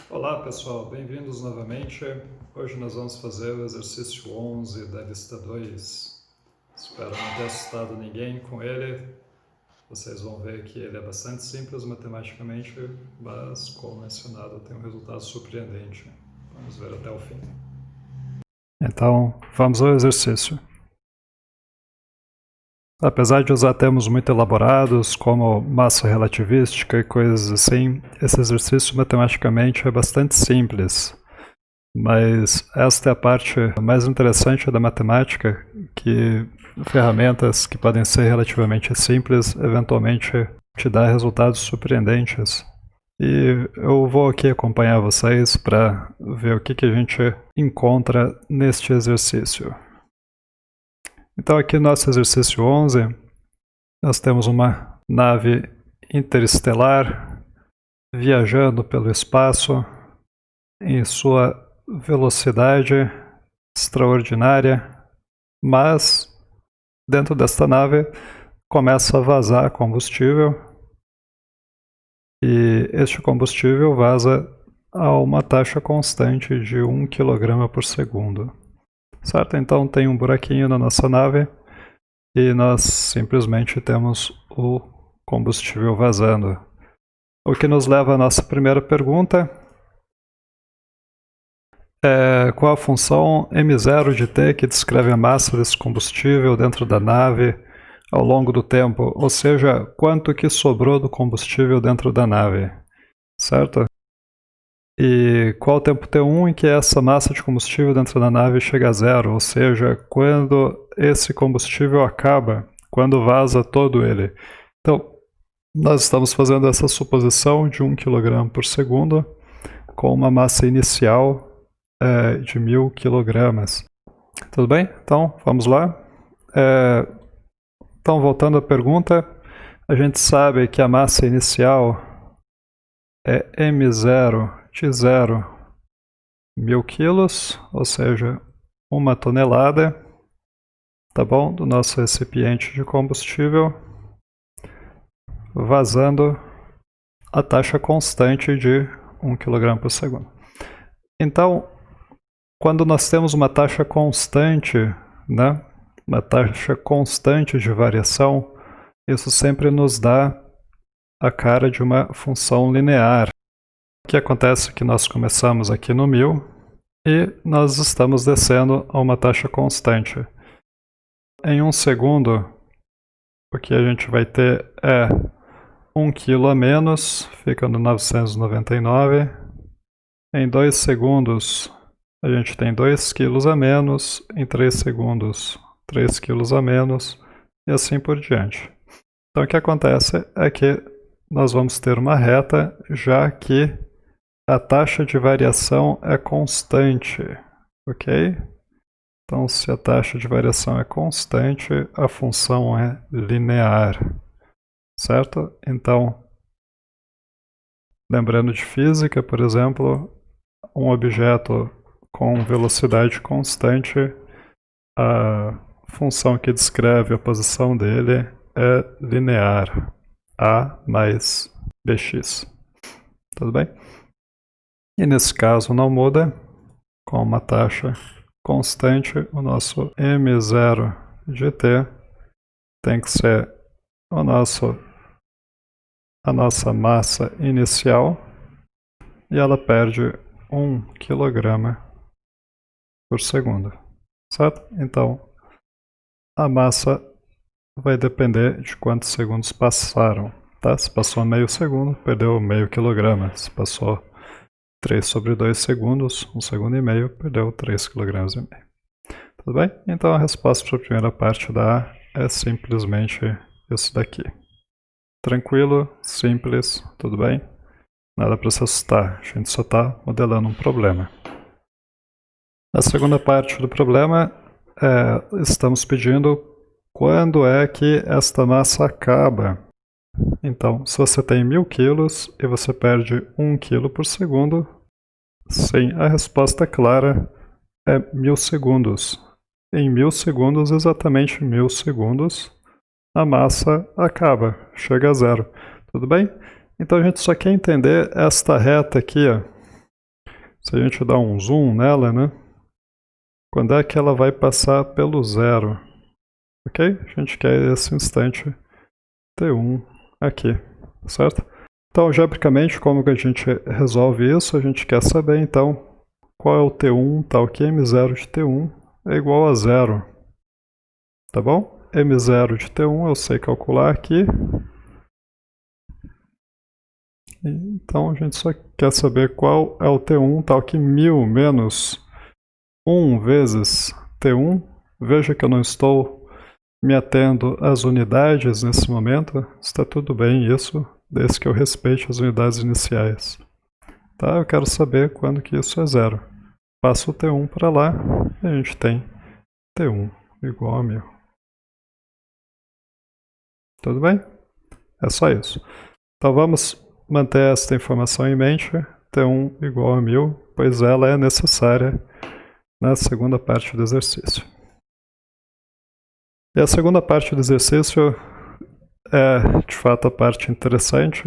Olá pessoal, bem-vindos novamente. Hoje nós vamos fazer o exercício 11 da lista 2. Espero não ter assustado ninguém com ele. Vocês vão ver que ele é bastante simples matematicamente, mas, como mencionado, tem um resultado surpreendente. Vamos ver até o fim. Então, vamos ao exercício. Apesar de usar termos muito elaborados, como massa relativística e coisas assim, esse exercício matematicamente é bastante simples. Mas esta é a parte mais interessante da matemática, que ferramentas que podem ser relativamente simples, eventualmente te dá resultados surpreendentes. E eu vou aqui acompanhar vocês para ver o que a gente encontra neste exercício. Então aqui no nosso exercício 11, nós temos uma nave interestelar viajando pelo espaço em sua velocidade extraordinária, mas dentro desta nave começa a vazar combustível e este combustível vaza a uma taxa constante de 1 kg por segundo. Certo? Então tem um buraquinho na nossa nave e nós simplesmente temos o combustível vazando. O que nos leva à nossa primeira pergunta. Qual a função m0 de t que descreve a massa desse combustível dentro da nave ao longo do tempo, ou seja, quanto que sobrou do combustível dentro da nave, certo? E qual o tempo t1 em que essa massa de combustível dentro da nave chega a zero, ou seja, quando esse combustível acaba, quando vaza todo ele. Então, nós estamos fazendo essa suposição de 1 kg por segundo com uma massa inicial de 1000 kg. Tudo bem? Então, vamos lá. Então, voltando à pergunta, a gente sabe que a massa inicial é m0 de 0, 1000 kg, ou seja, 1 tonelada, tá bom? Do nosso recipiente de combustível, vazando a taxa constante de 1 kg por segundo. Então, quando nós temos uma taxa constante, né, uma taxa constante de variação, isso sempre nos dá a cara de uma função linear. O que acontece é que nós começamos aqui no 1000 e nós estamos descendo a uma taxa constante. Em 1 segundo, o que a gente vai ter é 1 kg a menos, fica no 999. Em 2 segundos, a gente tem 2 kg a menos, em 3 segundos, 3 kg a menos, e assim por diante. Então o que acontece é que nós vamos ter uma reta, já que a taxa de variação é constante, ok? Então se a taxa de variação é constante, a função é linear, certo? Então, lembrando de física, por exemplo, um objeto com velocidade constante, a função que descreve a posição dele é linear, a mais bx. Tudo bem? E nesse caso não muda, com uma taxa constante, o nosso m0 de t tem que ser a nossa massa inicial, e ela perde 1 kg por segundo, certo? Então, a massa vai depender de quantos segundos passaram, tá? Se passou meio segundo, perdeu meio quilograma. Se passou 3/2 segundos, 1 segundo e meio, perdeu 3,5 kg. Tudo bem? Então a resposta para a primeira parte da A é simplesmente isso daqui. Tranquilo, simples, tudo bem? Nada para se assustar, a gente só está modelando um problema. A segunda parte do problema estamos pedindo quando é que esta massa acaba. Então, se você tem 1000 kg e você perde 1 kg por segundo, sim, a resposta clara é 1000 segundos. Em 1000 segundos, exatamente 1000 segundos, a massa acaba, chega a zero. Tudo bem? Então a gente só quer entender esta reta aqui, ó. Se a gente dá um zoom nela, né? Quando é que ela vai passar pelo zero? Ok? A gente quer esse instante t1 aqui, certo? Então, algebricamente, como que a gente resolve isso? A gente quer saber, então, qual é o t1, tal que m0 de t1 é igual a zero. Tá bom? m0 de t1 eu sei calcular aqui. Então, a gente só quer saber qual é o t1, tal que 1000 menos 1 vezes t1. Veja que eu não estou me atendo às unidades nesse momento. Está tudo bem isso, desde que eu respeite as unidades iniciais. Tá? Eu quero saber quando que isso é zero. Passo o t1 para lá e a gente tem t1 igual a 1000. Tudo bem? É só isso. Então vamos manter esta informação em mente. T1 igual a 1000, pois ela é necessária na segunda parte do exercício. E a segunda parte do exercício é, de fato, a parte interessante.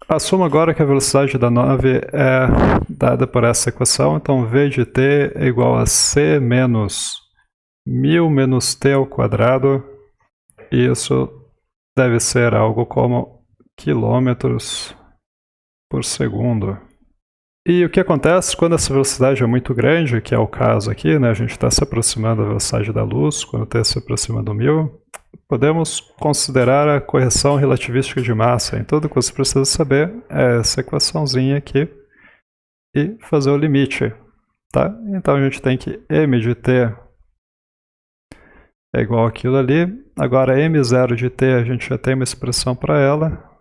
Assuma agora que a velocidade da nave é dada por essa equação, então v de t é igual a c menos 1000 menos t ao quadrado, e isso deve ser algo como quilômetros por segundo. E o que acontece quando essa velocidade é muito grande, que é o caso aqui, né? A gente está se aproximando da velocidade da luz, quando está se aproximando do 1000, podemos considerar a correção relativística de massa. Então, tudo que você precisa saber é essa equaçãozinha aqui e fazer o limite. Tá? Então, a gente tem que m de t é igual àquilo ali. Agora, m0 de t, a gente já tem uma expressão para ela.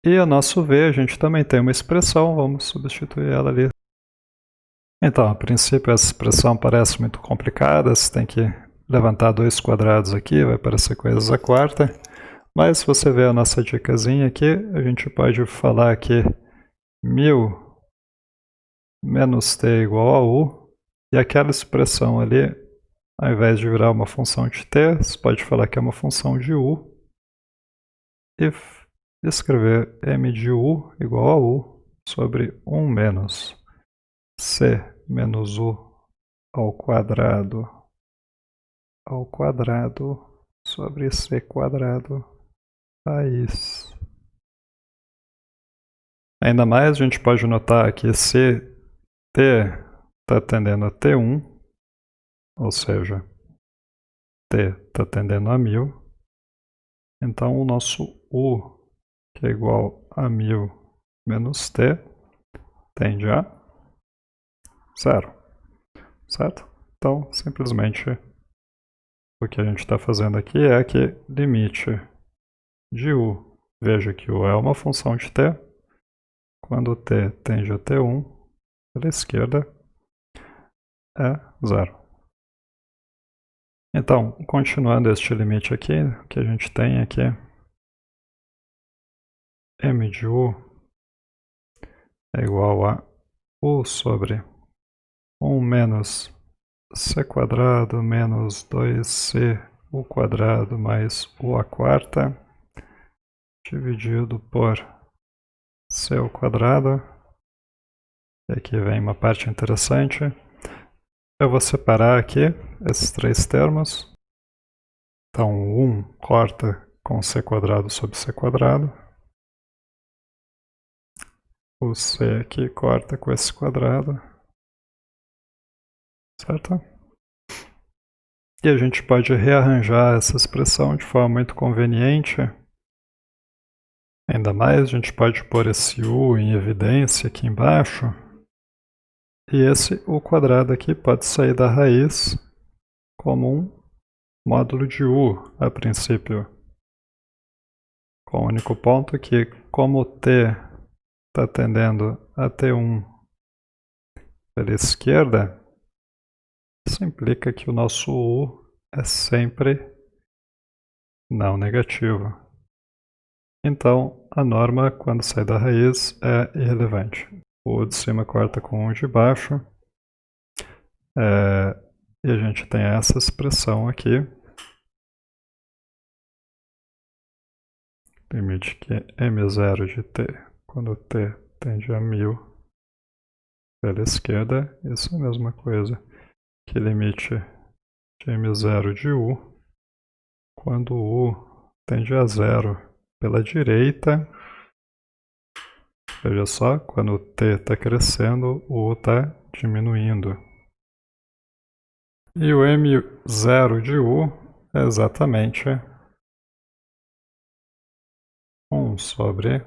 E a nosso v, a gente também tem uma expressão, vamos substituir ela ali. Então, a princípio, essa expressão parece muito complicada, você tem que levantar 2 quadrados aqui, vai parecer coisas à quarta. Mas se você ver a nossa dicasinha aqui, a gente pode falar que 1000 menos t igual a u, e aquela expressão ali, ao invés de virar uma função de t, você pode falar que é uma função de u, e escrever m de u igual a u sobre 1 menos c menos u ao quadrado sobre c quadrado raiz. Ainda mais, a gente pode notar que se t está tendendo a t1, ou seja, t está tendendo a 1000, então o nosso u, que é igual a 1000 menos t, tende a zero, certo? Então, simplesmente, o que a gente está fazendo aqui é que limite de u, veja que u é uma função de t, quando t tende a t1, pela esquerda, é zero. Então, continuando este limite aqui, o que a gente tem aqui, m de u é igual a u sobre 1 menos c quadrado menos 2c u quadrado mais u à quarta, dividido por c ao quadrado. E aqui vem uma parte interessante. Eu vou separar aqui esses 3 termos. Então, 1 corta com c quadrado sobre c quadrado. O c aqui corta com esse quadrado. Certo? E a gente pode rearranjar essa expressão de forma muito conveniente. Ainda mais, a gente pode pôr esse u em evidência aqui embaixo. E esse u quadrado aqui pode sair da raiz como um módulo de u, a princípio. Com o único ponto que, como t está tendendo a t1 pela esquerda, isso implica que o nosso u é sempre não negativo. Então, a norma, quando sai da raiz, é irrelevante. O de cima corta com o de baixo. E a gente tem essa expressão aqui. Limite que m0 de t, quando t tende a 1000, pela esquerda, isso é a mesma coisa que limite de M0 de U, quando U tende a zero pela direita. Veja só, quando o t está crescendo, o U está diminuindo. E o M0 de U é exatamente 1 sobre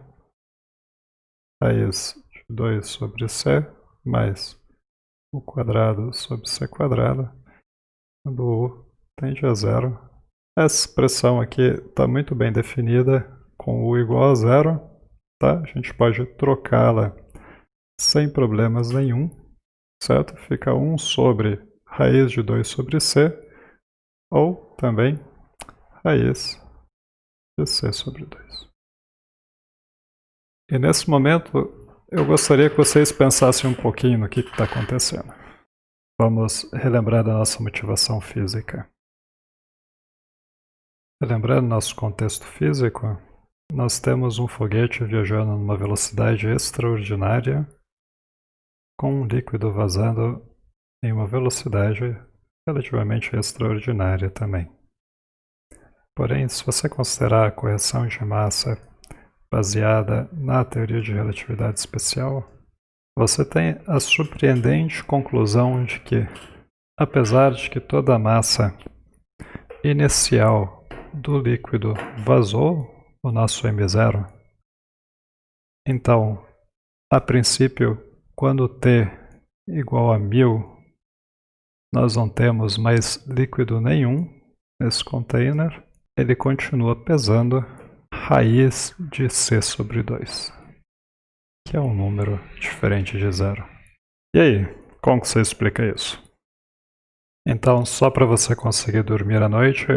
raiz de 2 sobre C mais o quadrado sobre C quadrado, quando U tende a zero. Essa expressão aqui está muito bem definida com U igual a zero. Tá? A gente pode trocá-la sem problemas nenhum, certo? Fica 1 sobre raiz de 2 sobre C, ou também raiz de C sobre 2. E nesse momento, eu gostaria que vocês pensassem um pouquinho no que está acontecendo. Vamos relembrar da nossa motivação física. Relembrando nosso contexto físico, nós temos um foguete viajando numa velocidade extraordinária, com um líquido vazando em uma velocidade relativamente extraordinária também. Porém, se você considerar a correção de massa baseada na teoria de relatividade especial, você tem a surpreendente conclusão de que, apesar de que toda a massa inicial do líquido vazou, o nosso M0, então, a princípio, quando t igual a 1000, nós não temos mais líquido nenhum nesse container, ele continua pesando raiz de C sobre 2, que é um número diferente de zero. E aí, como que você explica isso? Então, só para você conseguir dormir à noite,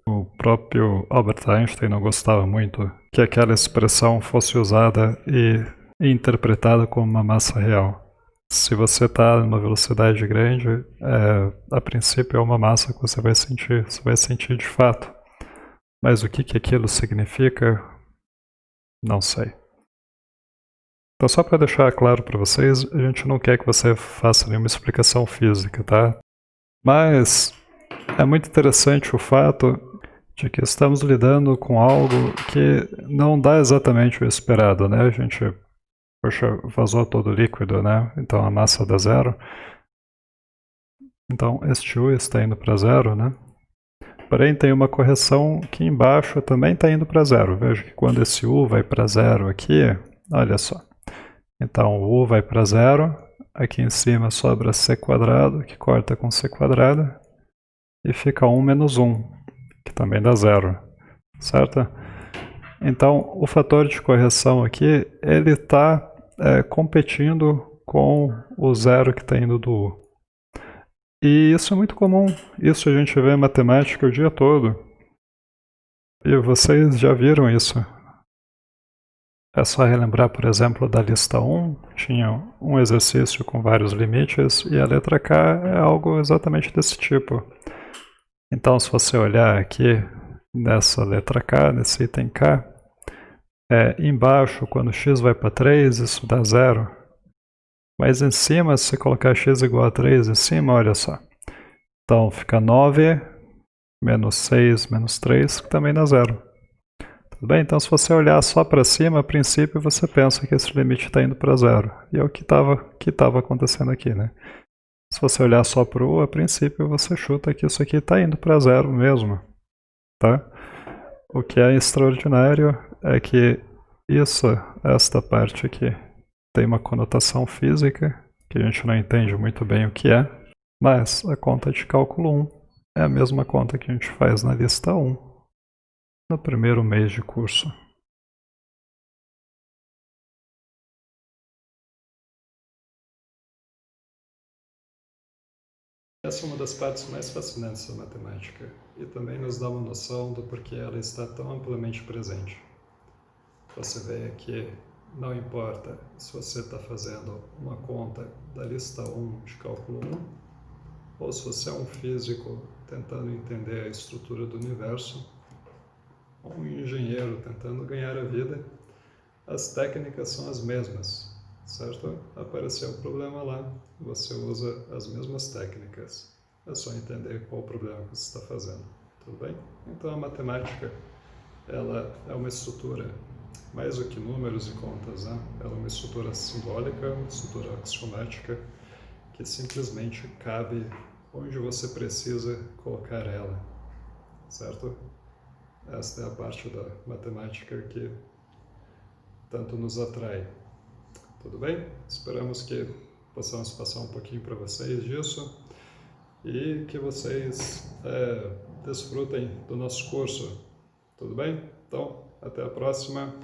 o próprio Albert Einstein não gostava muito que aquela expressão fosse usada e interpretada como uma massa real. Se você está numa velocidade grande, a princípio é uma massa que você vai sentir de fato. Mas o que aquilo significa, não sei. Então, só para deixar claro para vocês, a gente não quer que você faça nenhuma explicação física, tá? Mas é muito interessante o fato de que estamos lidando com algo que não dá exatamente o esperado, né? A gente, poxa, vazou todo o líquido, né? Então a massa dá zero. Então este U está indo para zero, né? Porém tem uma correção que embaixo também está indo para zero. Veja que quando esse U vai para zero aqui, olha só. Então o U vai para zero, aqui em cima sobra C quadrado, que corta com C quadrado, e fica 1 menos 1, que também dá zero, certo? Então o fator de correção aqui, ele está competindo com o zero que está indo do U. E isso é muito comum, isso a gente vê em matemática o dia todo. E vocês já viram isso. É só relembrar, por exemplo, da lista 1, tinha um exercício com vários limites, e a letra K é algo exatamente desse tipo. Então, se você olhar aqui nessa letra K, nesse item K, embaixo, quando x vai para 3, isso dá 0. Mas em cima, se você colocar x igual a 3 em cima, olha só. Então, fica 9 menos 6 menos 3, que também dá 0. Tudo bem? Então, se você olhar só para cima, a princípio você pensa que esse limite está indo para zero. E é o que estava acontecendo aqui, né? Se você olhar só para o U, a princípio você chuta que isso aqui está indo para zero mesmo. Tá? O que é extraordinário é que esta parte aqui, tem uma conotação física, que a gente não entende muito bem o que é, mas a conta de cálculo 1 é a mesma conta que a gente faz na lista 1. No primeiro mês de curso. Essa é uma das partes mais fascinantes da matemática e também nos dá uma noção do porquê ela está tão amplamente presente. Você vê que não importa se você está fazendo uma conta da lista 1 de cálculo 1 ou se você é um físico tentando entender a estrutura do universo, ou um engenheiro tentando ganhar a vida, as técnicas são as mesmas, certo? Apareceu o problema lá, você usa as mesmas técnicas. É só entender qual o problema que você está fazendo, tudo bem? Então a matemática, ela é uma estrutura, mais do que números e contas, né? Ela é uma estrutura simbólica, uma estrutura axiomática, que simplesmente cabe onde você precisa colocar ela, certo? Esta é a parte da matemática que tanto nos atrai. Tudo bem? Esperamos que possamos passar um pouquinho para vocês disso e que vocês desfrutem do nosso curso. Tudo bem? Então, até a próxima.